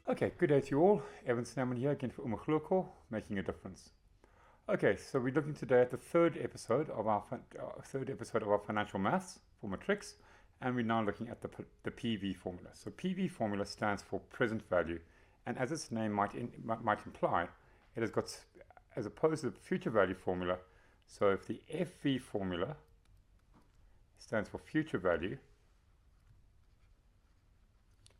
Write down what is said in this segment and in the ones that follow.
Okay, good day to you all. Evan Snowman here again for Umaghloko, Making a Difference. Okay, so we're looking today at the third episode of our financial maths for matrics, and we're now looking at the PV formula. So PV formula stands for present value, and as its name might imply, it has got, as opposed to the future value formula. So if the FV formula stands for future value,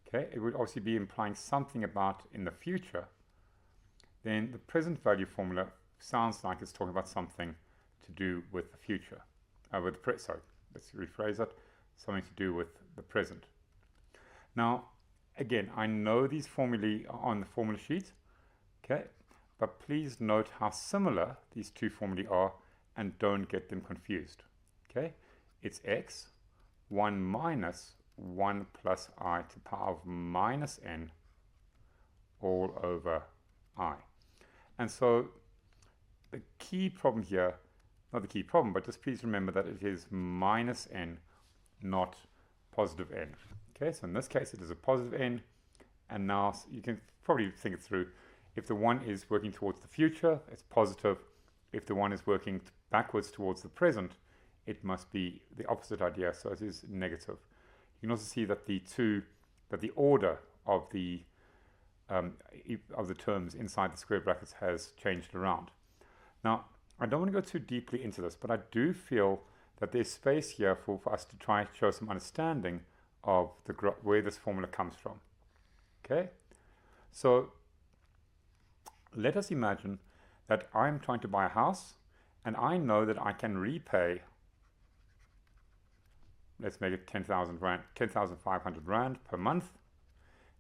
okay, it would obviously be implying something about in the future. Then the present value formula sounds like it's talking about something to do with the future. Sorry, let's rephrase that. Something to do with the present. Now, again, I know these formulae are on the formula sheet, okay, but please note how similar these two formulae are and don't get them confused. Okay, it's x, 1 minus 1 plus I to the power of minus n all over I. And so the key problem here, not the key problem, but just please remember that it is minus n, not positive n. Okay, so in this case it is a positive n, and now you can probably think it through. If the one is working towards the future, it's positive. If the one is working backwards towards the present, it must be the opposite idea, so it is negative. You can also see that the order of the terms inside the square brackets has changed around. Now, I don't want to go too deeply into this, but I do feel that there's space here for us to try and show some understanding of where this formula comes from. Okay, so let us imagine that I'm trying to buy a house, and I know that I can repay, let's make it 10,500 Rand per month.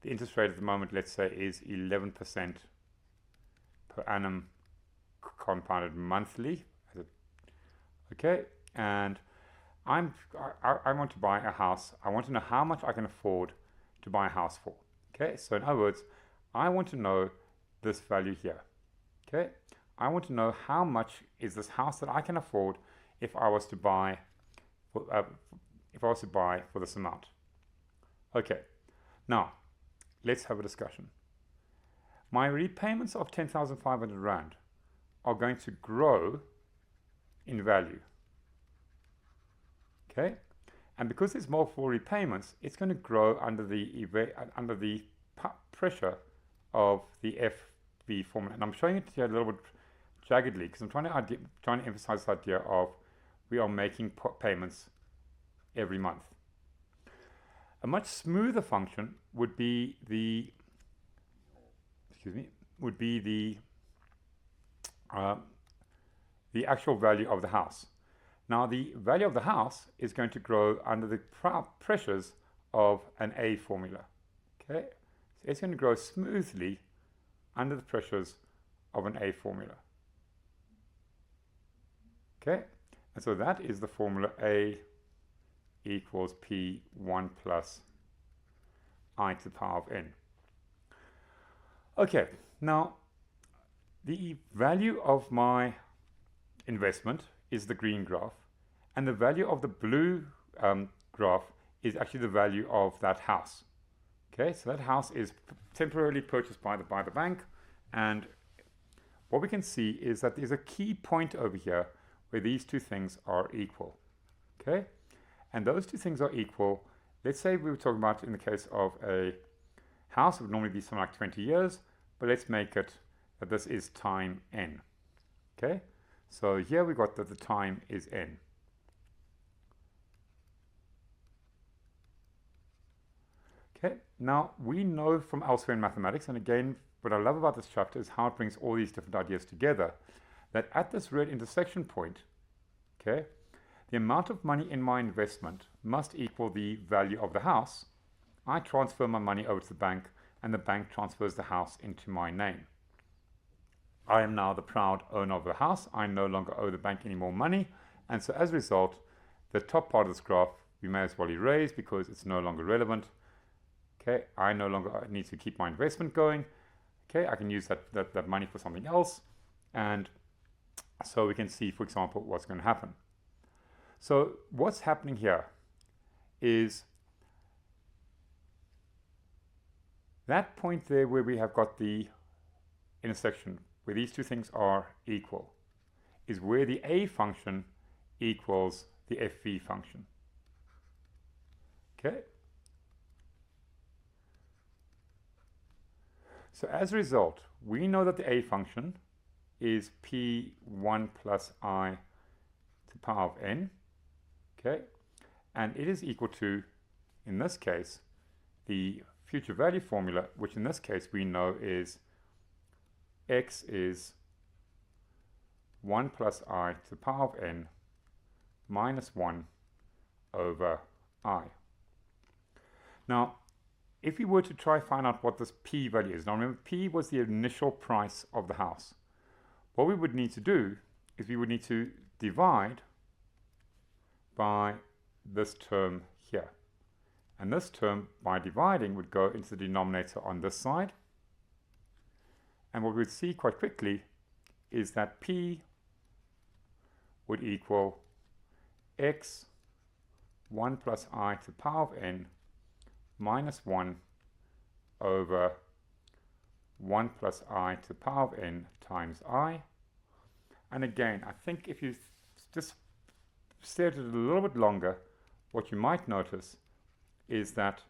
The interest rate at the moment, let's say, is 11% per annum compounded monthly. Okay, and I want to buy a house. I want to know how much I can afford to buy a house for. Okay, so in other words, I want to know this value here. Okay, I want to know how much is this house that I can afford if I was to buy for this amount. Okay, now let's have a discussion. My repayments of 10,500 Rand are going to grow in value. Okay, and because there's multiple repayments, it's going to grow under the pressure of the FV formula. And I'm showing it here a little bit jaggedly because I'm trying to emphasize this idea of we are making payments every month. A much smoother function would be the actual value of the house. Now, the value of the house is going to grow under the pressures of an A formula. Okay, so it's going to grow smoothly under the pressures of an A formula. Okay, and so that is the formula A equals P1 plus I to the power of n. Okay, now the value of my investment is the green graph, and the value of the blue graph is actually the value of that house. Okay, so that house is temporarily purchased by the bank, and what we can see is that there's a key point over here where these two things are equal. Okay, and those two things are equal. Let's say we were talking about in the case of a house, it would normally be something like 20 years, but let's make it that this is time n. Okay, so here we got that the time is n. Okay, now we know from elsewhere in mathematics, and again, what I love about this chapter is how it brings all these different ideas together, that at this red intersection point, okay, the amount of money in my investment must equal the value of the house. I transfer my money over to the bank, and the bank transfers the house into my name. I am now the proud owner of the house. I no longer owe the bank any more money, and so as a result, the top part of this graph we may as well erase because it's no longer relevant. Okay, I no longer need to keep my investment going. Okay, I can use that money for something else, and so we can see, for example, what's going to happen. So what's happening here is That point there where we have got the intersection, where these two things are equal, is where the a function equals the fv function. Okay? So as a result, we know that the a function is p1 plus I to the power of n, okay? And it is equal to, in this case, the future value formula, which in this case we know is x is 1 plus I to the power of n minus 1 over I. Now, if we were to try find out what this p value is, now remember p was the initial price of the house. What we would need to do is we would need to divide by this term here. And this term, by dividing, would go into the denominator on this side. And what we'd see quite quickly is that p would equal x 1 plus I to the power of n minus 1 over 1 plus I to the power of n times I. And again, I think if you just stare at it a little bit longer, what you might notice is that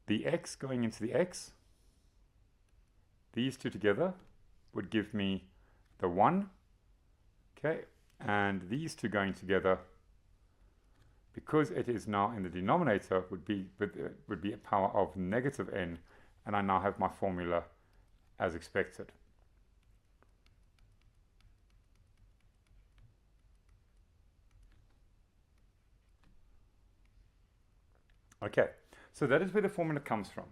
the x going into the x, these two together would give me the 1, okay, and these two going together, because it is now in the denominator, would be a power of negative n, and I now have my formula as expected. Okay, so that is where the formula comes from.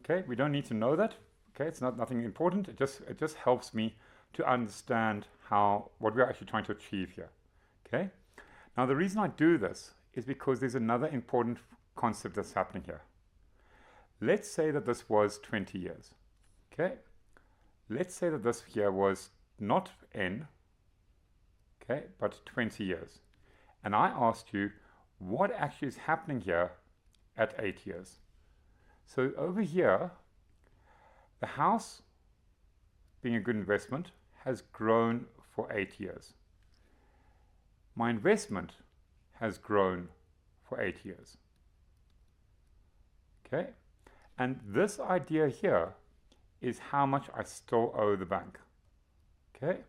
Okay, we don't need to know that. Okay, it's nothing important. It just helps me to understand what we're actually trying to achieve here. Okay, now the reason I do this is because there's another important concept that's happening here. Let's say that this was 20 years. Okay, let's say that this here was not n, okay, but 20 years. And I asked you what actually is happening here at 8 years. So over here, the house, being a good investment, has grown for 8 years. My investment has grown for 8 years. Okay? And this idea here is how much I still owe the bank. Okay?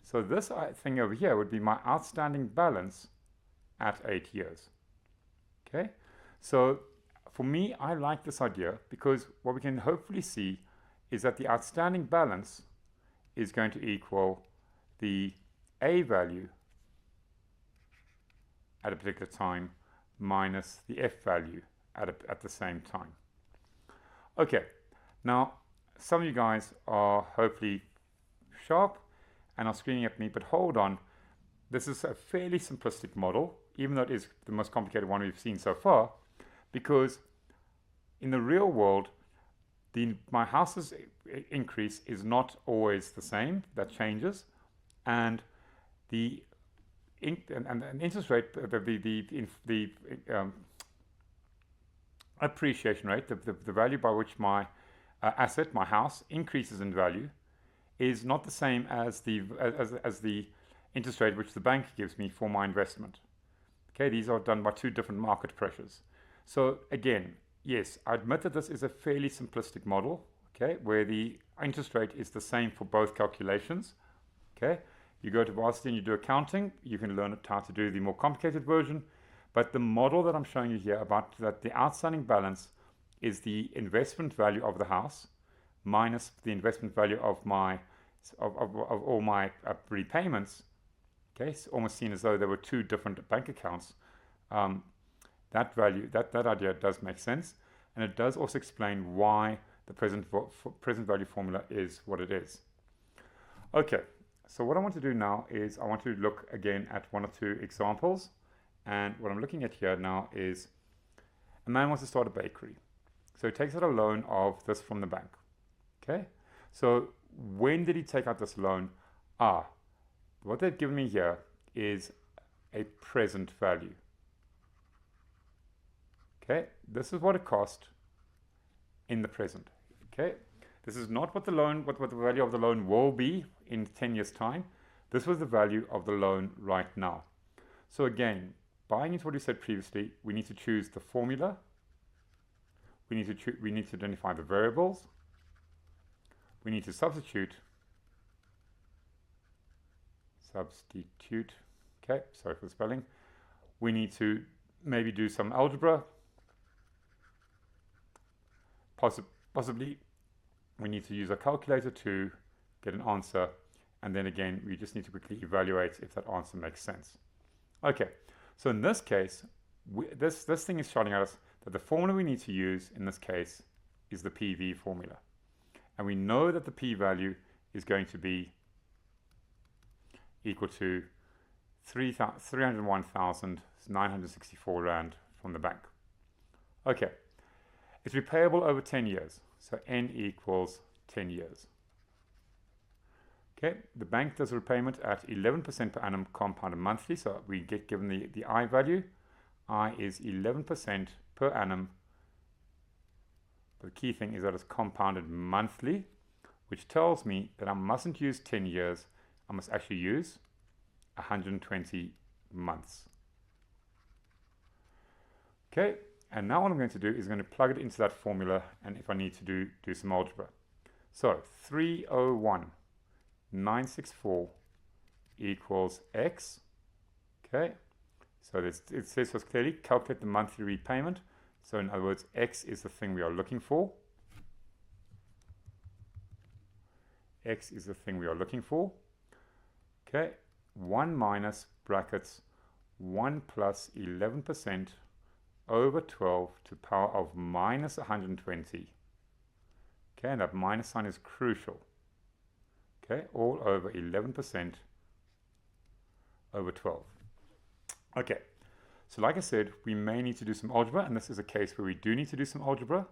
So this thing over here would be my outstanding balance at 8 years. Okay? So for me, I like this idea because what we can hopefully see is that the outstanding balance is going to equal the A value at a particular time minus the F value at the same time. Okay, now some of you guys are hopefully sharp and are screaming at me, but hold on, this is a fairly simplistic model, even though it is the most complicated one we've seen so far, because in the real world, my house's increase is not always the same. That changes, and the interest rate, the appreciation rate, the value by which my asset, my house, increases in value, is not the same as the interest rate which the bank gives me for my investment. Okay, these are done by two different market pressures. So again, yes, I admit that this is a fairly simplistic model, okay, where the interest rate is the same for both calculations. Okay, you go to varsity and you do accounting, you can learn how to do the more complicated version, but the model that I'm showing you here about that the outstanding balance is the investment value of the house minus the investment value of all my repayments. Okay, it's almost seen as though there were two different bank accounts. That idea does make sense, and it does also explain why the present value formula is what it is. Okay, so what I want to do now is I want to look again at one or two examples, and what I'm looking at here now is a man wants to start a bakery. So he takes out a loan of this from the bank. Okay, so when did he take out this loan? What they've given me here is a present value. Okay, this is what it cost in the present. Okay, this is not what the loan, what the value of the loan will be in 10 years time. This was the value of the loan right now. So again, buying into what we said previously, we need to choose the formula. We need to identify the variables. We need to substitute. Okay, sorry for the spelling. We need to maybe do some algebra. Possibly we need to use a calculator to get an answer, and then again we just need to quickly evaluate if that answer makes sense. Okay, so in this case, this thing is showing us that the formula we need to use in this case is the PV formula, and we know that the p-value is going to be equal to 301,964 Rand from the bank. Okay, it's repayable over 10 years, so n equals 10 years. Okay, the bank does a repayment at 11% per annum compounded monthly, so we get given the I value. I is 11% per annum. But the key thing is that it's compounded monthly, which tells me that I mustn't use 10 years, I must actually use 120 months. Okay, and now what I'm going to do is going to plug it into that formula, and if I need to do some algebra. So 301,964 equals x. Okay, so it says to us clearly, calculate the monthly repayment. So in other words, x is the thing we are looking for. X is the thing we are looking for. Okay, 1 minus brackets 1 plus 11% over 12 to the power of minus 120. Okay, and that minus sign is crucial. Okay, all over 11% over 12. Okay, so like I said, we may need to do some algebra, and this is a case where we do need to do some algebra.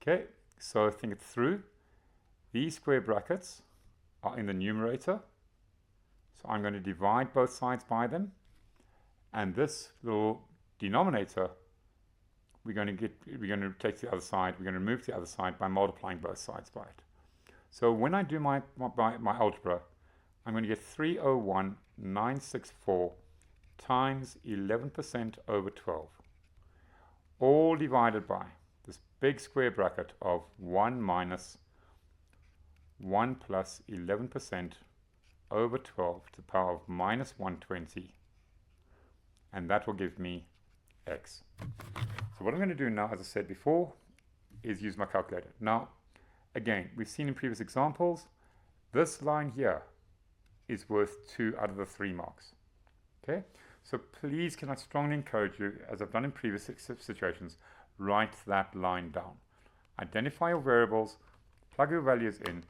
Okay, so think it through. These square brackets are in the numerator, so I'm going to divide both sides by them, and this little denominator we're going to take to the other side, we're going to remove the other side by multiplying both sides by it. So when I do my algebra, I'm going to get 301,964 times 11% over 12, all divided by this big square bracket of 1 minus 1 plus 11% over 12 to the power of minus 120, and that will give me x. So what I'm going to do now, as I said before, is use my calculator. Now, again, we've seen in previous examples, this line here is worth 2 out of the 3 marks. Okay, so please can I strongly encourage you, as I've done in previous situations, write that line down. Identify your variables, plug your values in,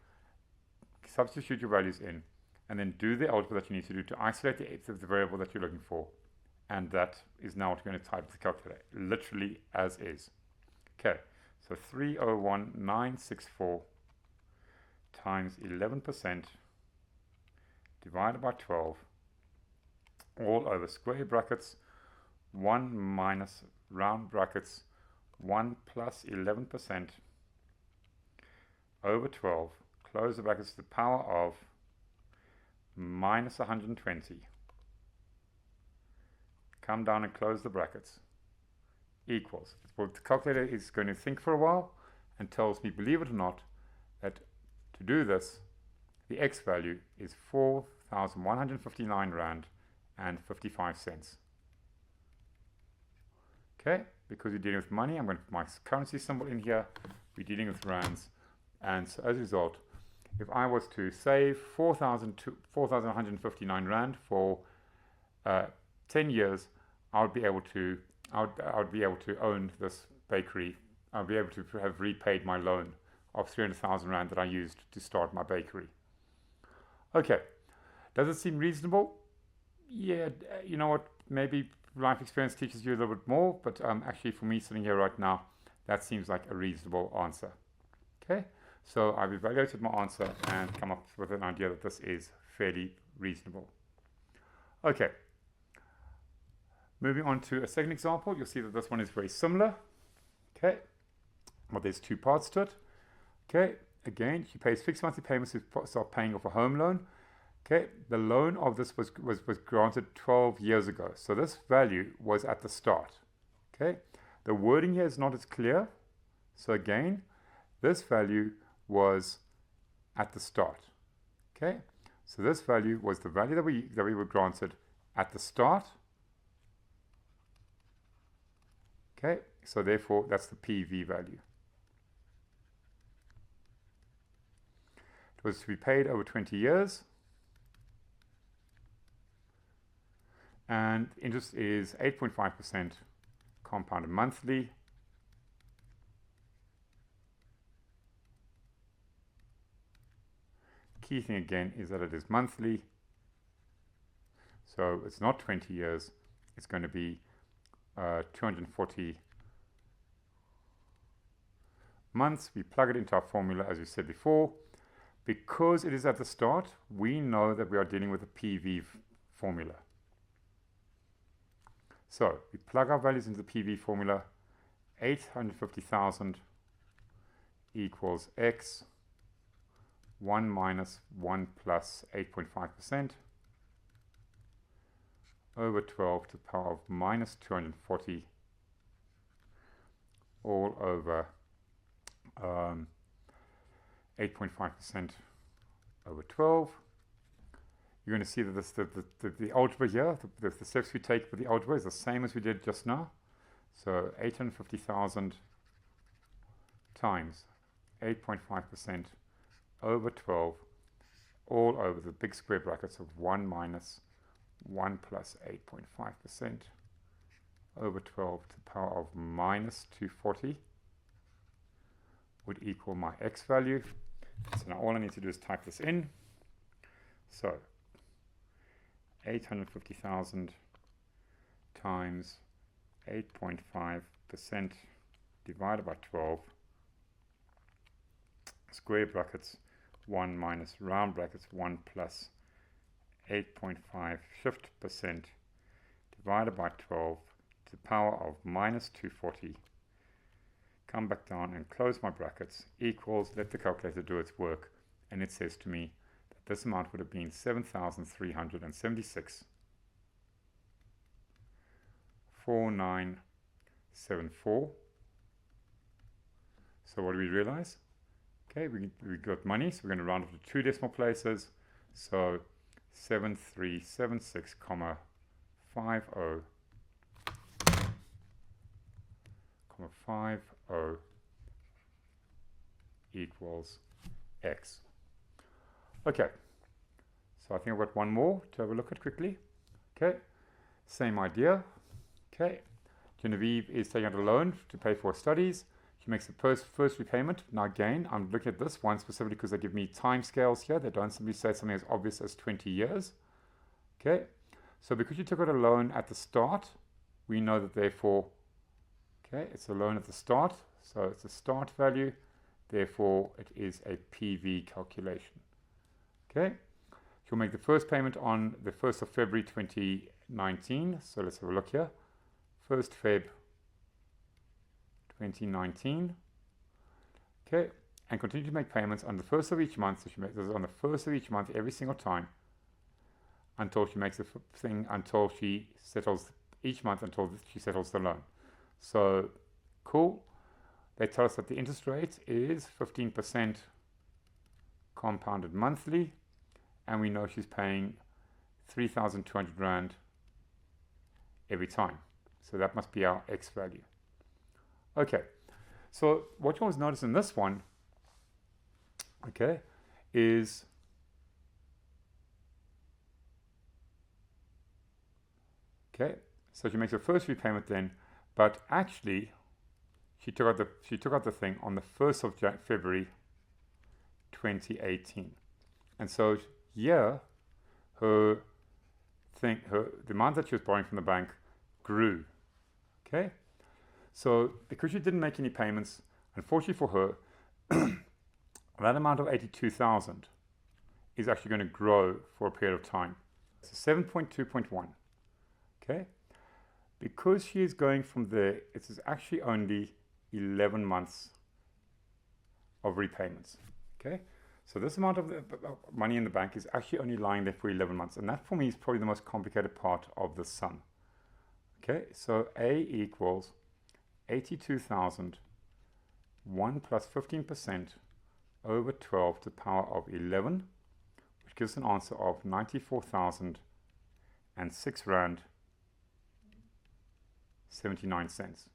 substitute your values in, and then do the algebra that you need to do to isolate the variable that you're looking for. And that is now what we're going to type to the calculator, literally as is. Okay, so 301,964 times 11% divided by 12, all over square brackets, 1 minus round brackets, 1 plus 11% over 12, close the brackets to the power of minus 120. Come down and close the brackets, equals. Well, the calculator is going to think for a while and tells me, believe it or not, that to do this, the x value is 4,159 Rand and 55 cents. Okay, because we're dealing with money, I'm going to put my currency symbol in here. We're dealing with rands, and so as a result, if I was to save 4,159 Rand for 10 years, I would be able to own this bakery. I'll be able to have repaid my loan of 300,000 Rand that I used to start my bakery. Okay, does it seem reasonable? Yeah, you know what, maybe life experience teaches you a little bit more, but actually for me sitting here right now, that seems like a reasonable answer. Okay, so I've evaluated my answer and come up with an idea that this is fairly reasonable. Okay, moving on to a second example, you'll see that this one is very similar. Okay, Well, there's two parts to it. Okay, again, she pays fixed monthly payments to start paying off a home loan. Okay, the loan of this was granted 12 years ago. So this value was at the start. Okay, the wording here is not as clear. So again, this value was at the start. Okay, so this value was the value that we were granted at the start. Okay, so therefore that's the PV value. It was to be paid over 20 years. And interest is 8.5% compounded monthly. Key thing again is that it is monthly. So it's not 20 years. It's going to be 240 months. We plug it into our formula as we said before. Because it is at the start, we know that we are dealing with a PV formula. So we plug our values into the PV formula. 850,000 equals X, 1 minus 1 plus 8.5% over 12 to the power of minus 240 all over 8.5% over 12. You're going to see that this, the algebra here, the steps we take with the algebra is the same as we did just now. So 850,000 times 8.5% over 12 all over the big square brackets of 1 minus 1 plus 8.5% over 12 to the power of minus 240 would equal my X value. So now all I need to do is type this in. So 850,000 times 8.5% divided by 12, square brackets 1 minus round brackets 1 plus 8.5 shift percent divided by 12 to the power of minus 240. Come back down and close my brackets, equals, let the calculator do its work, and it says to me that this amount would have been 7,376.4974. So what do we realize? Okay, we got money, so we're going to round up to 2 decimal places. So 7376,50 equals X. Okay, so I think I've got one more to have a look at quickly. Okay, same idea. Okay, Genevieve is taking out a loan to pay for her studies. She makes the first repayment. Now again, I'm looking at this one specifically because they give me time scales here. They don't simply say something as obvious as 20 years. Okay, so because you took out a loan at the start, we know that therefore, okay, it's a loan at the start, so it's a start value, therefore it is a PV calculation. Okay, she'll make the first payment on the 1st of February 2019, so let's have a look here. 1st Feb 2019. Okay, and continue to make payments on the 1st of each month, so she makes this on the 1st of each month every single time until she makes the thing, until she settles each month, until she settles the loan. So cool. They tell us that the interest rate is 15% compounded monthly, and we know she's paying 3,200 Rand every time. So that must be our X value. Okay, so what you always notice in this one, okay, is okay, so she makes her first repayment then, but actually she took out the thing on the 1st of February 2018. And so here the amount that she was borrowing from the bank grew. Okay? So because she didn't make any payments, unfortunately for her, that amount of 82,000 is actually going to grow for a period of time. So 7.2.1. Okay? Because she is going from there, it is actually only 11 months of repayments. Okay, so this amount of money in the bank is actually only lying there for 11 months, and that for me is probably the most complicated part of the sum. Okay, so A equals 82,000, 1 plus 15% over 12 to the power of 11, which gives an answer of 94,006 Rand 79 cents.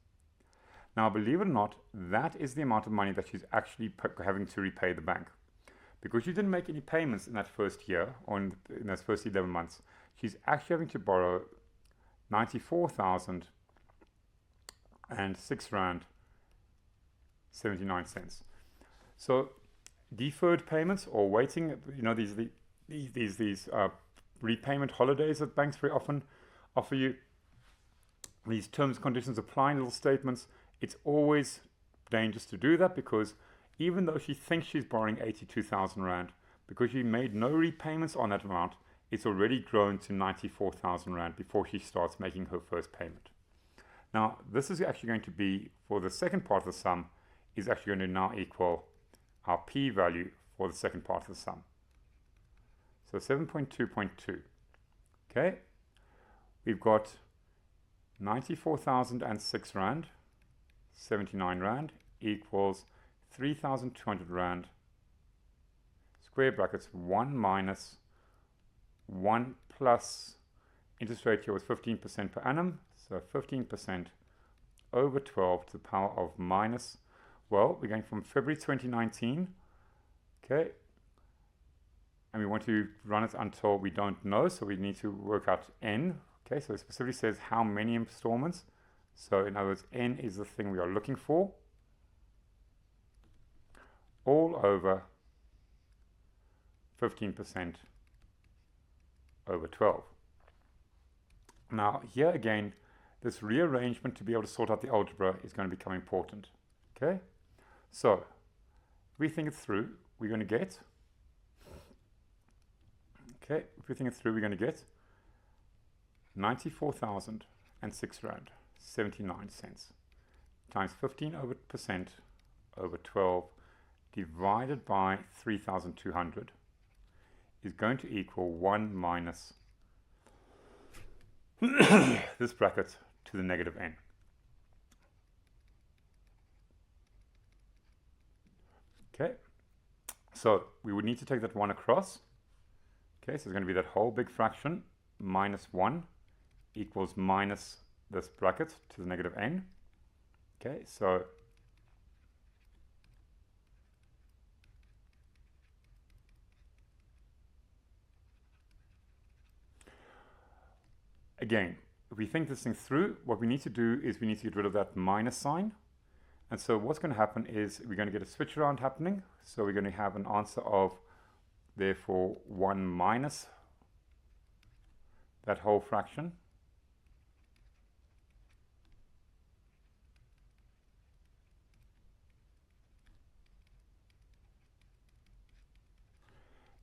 Now, believe it or not, that is the amount of money that she's actually having to repay the bank. Because she didn't make any payments in that first year, or in those first 11 months, she's actually having to borrow 94,006 Rand 79 cents. So deferred payments or waiting, you know, these repayment holidays that banks very often offer you, these terms, conditions, applying little statements, it's always dangerous to do that, because even though she thinks she's borrowing 82,000 Rand, because she made no repayments on that amount, it's already grown to 94,000 Rand before she starts making her first payment. Now, this is actually going to be, for the second part of the sum, is actually going to now equal our P value for the second part of the sum. So 7.2.2. Okay, we've got 94,006 Rand, 79 Rand equals 3,200 Rand, square brackets, 1 minus 1 plus, interest rate here was 15% per annum, so 15% over 12 to the power of minus, well, we're going from February 2019, okay, and we want to run it until we don't know, so we need to work out N. Okay, so it specifically says how many installments. So in other words, N is the thing we are looking for. All over 15% over 12. Now here again, this rearrangement to be able to sort out the algebra is going to become important. Okay, so if we think it through, we're going to get, okay, if we think it through, we're going to get 94,006 Rand 79 cents times 15% over 12 divided by 3,200 is going to equal 1 minus this bracket to the negative n. Okay, so we would need to take that 1 across. Okay, so it's going to be that whole big fraction minus 1 equals minus this bracket to the negative n. Okay, so again, if we think this thing through, what we need to do is we need to get rid of that minus sign. And so what's going to happen is we're going to get a switch around happening. So we're going to have an answer of, therefore, 1 minus that whole fraction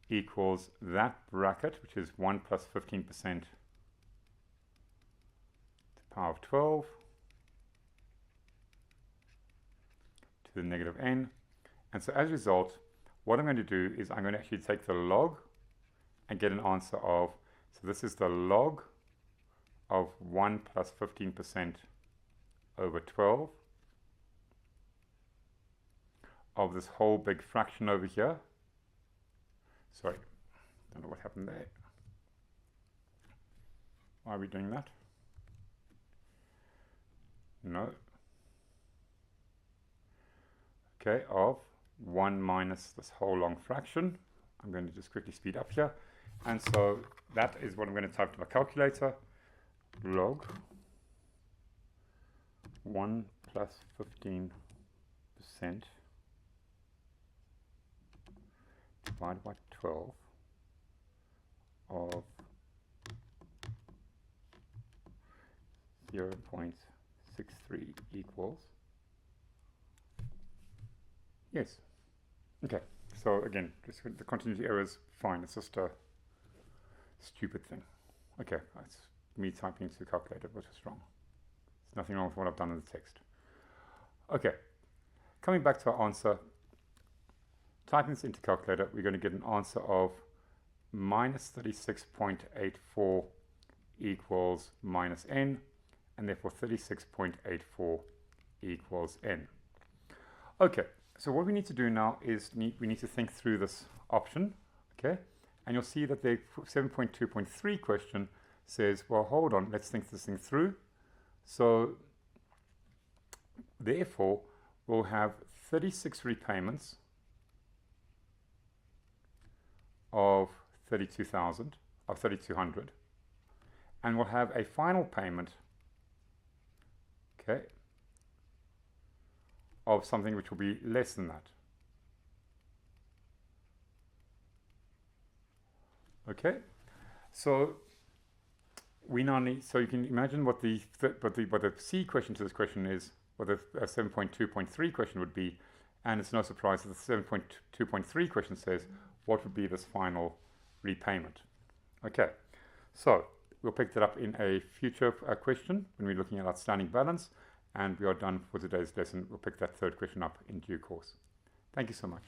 equals that bracket, which is 1 plus 15% to the power of 12 to the negative n. And so as a result, what I'm going to do is I'm going to actually take the log and get an answer of, so this is the log of 1 plus 15% over 12 of this whole big fraction over here. Sorry, don't know what happened there. Why are we doing that? No. Okay, of 1 minus this whole long fraction. I'm going to just quickly speed up here. And so that is what I'm going to type to my calculator. Log 1 plus 15% divided by 12 of 0.63 equals, yes. Okay, so again, just the continuity error is fine, it's just a stupid thing. Okay, that's me typing to the calculator, which is wrong. There's nothing wrong with what I've done in the text. Okay, coming back to our answer, typing this into calculator, we're going to get an answer of minus 36.84 equals minus n, and therefore 36.84 equals n. Okay, so what we need to do now is we need to think through this option, okay? And you'll see that the 7.2.3 question says, well, hold on, let's think this thing through. So therefore, we'll have 36 repayments of 3,200, and we'll have a final payment, okay, of something which will be less than that. Okay, so we now need, so you can imagine what the C question to this question is, what the 7.2.3 question would be, and it's no surprise that the 7.2.3 question says, what would be this final repayment? Okay, so we'll pick that up in a future question when we're looking at outstanding balance, and we are done for today's lesson. We'll pick that third question up in due course. Thank you so much.